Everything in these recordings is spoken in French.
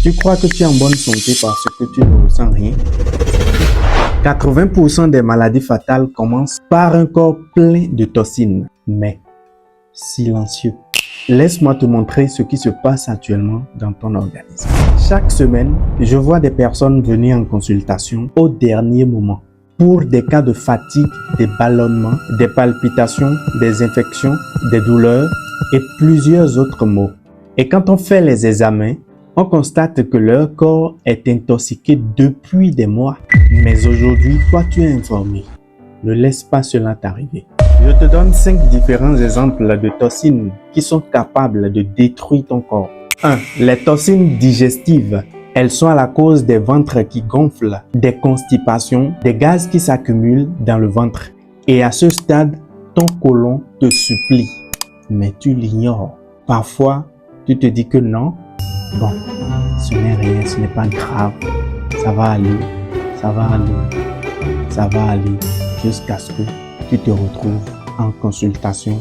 Tu crois que tu es en bonne santé parce que tu ne ressens rien? 80% des maladies fatales commencent par un corps plein de toxines, mais silencieux. Laisse-moi te montrer ce qui se passe actuellement dans ton organisme. Chaque semaine, je vois des personnes venir en consultation au dernier moment pour des cas de fatigue, des ballonnements, des palpitations, des infections, des douleurs et plusieurs autres maux. Et quand on fait les examens, on constate que leur corps est intoxiqué depuis des mois. Mais aujourd'hui, toi, tu es informé. Ne laisse pas cela t'arriver. Je te donne 5 différents exemples de toxines qui sont capables de détruire ton corps. 1. Les toxines digestives. Elles sont à la cause des ventres qui gonflent, des constipations, des gaz qui s'accumulent dans le ventre. Et à ce stade, ton côlon te supplie. Mais tu l'ignores. Parfois, tu te dis que non. Bon, ce n'est rien, ce n'est pas grave. Ça va aller, ça va aller, ça va aller. Jusqu'à ce que tu te retrouves en consultation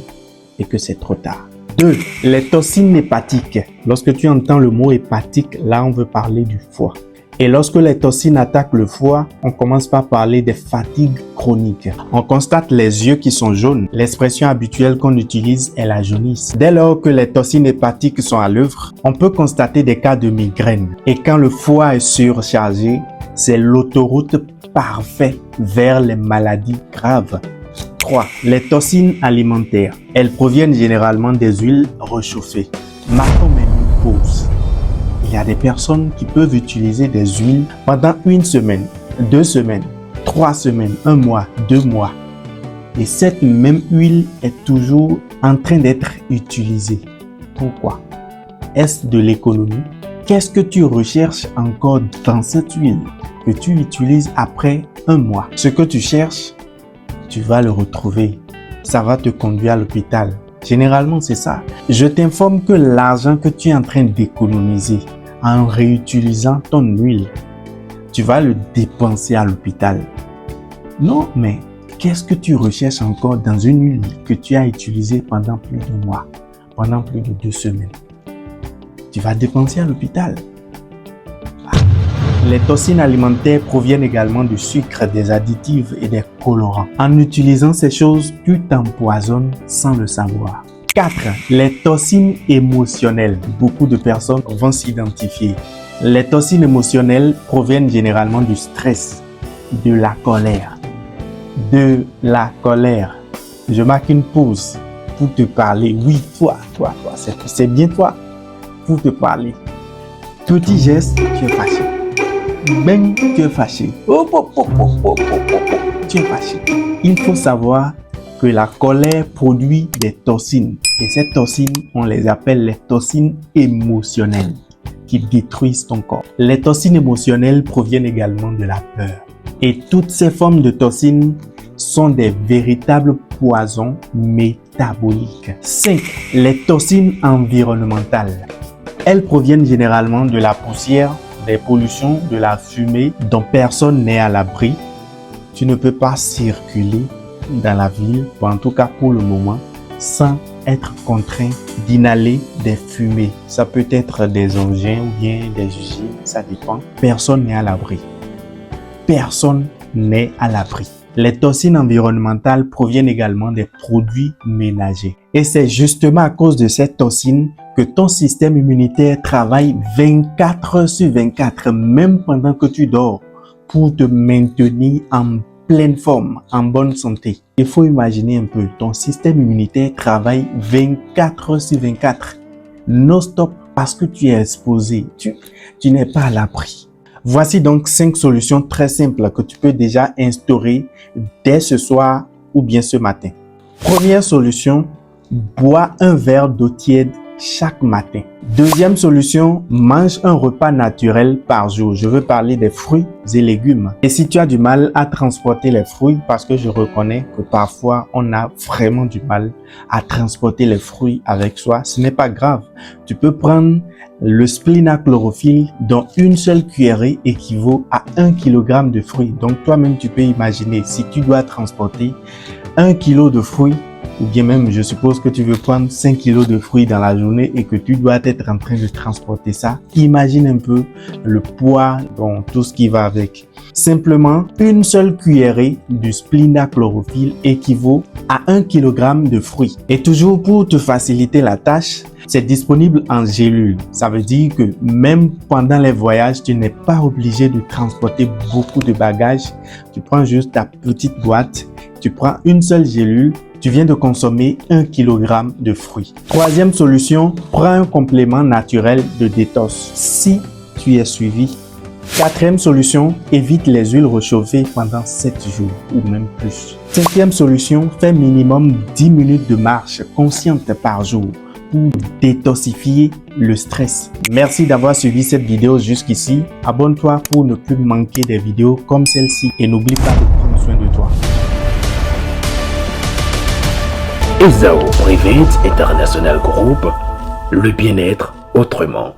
et que c'est trop tard. 2. Les toxines hépatiques. Lorsque tu entends le mot hépatique, là on veut parler du foie. Et lorsque les toxines attaquent le foie, on commence par parler des fatigues chroniques. On constate les yeux qui sont jaunes. L'expression habituelle qu'on utilise est la jaunisse. Dès lors que les toxines hépatiques sont à l'œuvre, on peut constater des cas de migraine. Et quand le foie est surchargé, c'est l'autoroute parfaite vers les maladies graves. 3. Les toxines alimentaires. Elles proviennent généralement des huiles réchauffées. Marquons une pause. Il y a des personnes qui peuvent utiliser des huiles pendant 1 semaine, 2 semaines, 3 semaines, 1 mois, 2 mois. Et cette même huile est toujours en train d'être utilisée. Pourquoi? Est-ce de l'économie? Qu'est-ce que tu recherches encore dans cette huile que tu utilises après 1 mois? Ce que tu cherches, tu vas le retrouver. Ça va te conduire à l'hôpital. Généralement, c'est ça. Je t'informe que l'argent que tu es en train d'économiser en réutilisant ton huile, tu vas le dépenser à l'hôpital. Non, mais qu'est-ce que tu recherches encore dans une huile que tu as utilisée pendant plus de mois, pendant plus de 2 semaines? Tu vas dépenser à l'hôpital. Les toxines alimentaires proviennent également du sucre, des additifs et des colorants. En utilisant ces choses, tu t'empoisonnes sans le savoir. 4. Les toxines émotionnelles. Beaucoup de personnes vont s'identifier. Les toxines émotionnelles proviennent généralement du stress, de la colère. Je marque une pause pour te parler. Oui, toi, c'est bien toi pour te parler. Petit geste, tu es fâché. Ben, tu es fâché. Tu es fâché. Il faut savoir que la colère produit des toxines. Et ces toxines, on les appelle les toxines émotionnelles qui détruisent ton corps. Les toxines émotionnelles proviennent également de la peur. Et toutes ces formes de toxines sont des véritables poisons métaboliques. 5. Les toxines environnementales. Elles proviennent généralement de la poussière, des pollutions, de la fumée dont personne n'est à l'abri. Tu ne peux pas circuler dans la ville, ou en tout cas pour le moment, sans être contraint d'inhaler des fumées. Ça peut être des engins ou bien des usines, ça dépend. Personne n'est à l'abri. Personne n'est à l'abri. Les toxines environnementales proviennent également des produits ménagers. Et c'est justement à cause de ces toxines que ton système immunitaire travaille 24 heures sur 24, même pendant que tu dors, pour te maintenir en pleine forme, en bonne santé. Il faut imaginer un peu, ton système immunitaire travaille 24 heures sur 24, non-stop, parce que tu es exposé, tu n'es pas à l'abri. Voici donc 5 solutions très simples que tu peux déjà instaurer dès ce soir ou bien ce matin. Première solution, bois un verre d'eau tiède chaque matin. Deuxième solution, mange un repas naturel par jour. Je veux parler des fruits et légumes. Et si tu as du mal à transporter les fruits, parce que je reconnais que parfois on a vraiment du mal à transporter les fruits avec soi, ce n'est pas grave. Tu peux prendre le splénachlorophylle dont une seule cuillerée équivaut à 1 kg de fruits. Donc toi-même tu peux imaginer si tu dois transporter 1 kg de fruits ou bien même je suppose que tu veux prendre 5 kilos de fruits dans la journée et que tu dois être en train de transporter ça, imagine un peu le poids, bon, tout ce qui va avec. Simplement, une seule cuillerée du Splenda chlorophylle équivaut à 1 kg de fruits. Et toujours pour te faciliter la tâche, c'est disponible en gélule. Ça veut dire que même pendant les voyages, tu n'es pas obligé de transporter beaucoup de bagages. Tu prends juste ta petite boîte, tu prends une seule gélule, tu viens de consommer 1 kg de fruits. Troisième solution, prends un complément naturel de détox si tu es suivi. Quatrième solution, évite les huiles réchauffées pendant 7 jours ou même plus. Cinquième solution, fais minimum 10 minutes de marche consciente par jour pour détoxifier le stress. Merci d'avoir suivi cette vidéo jusqu'ici. Abonne-toi pour ne plus manquer des vidéos comme celle-ci et n'oublie pas de prendre soin de toi. ESAO Private International Group, le bien-être autrement.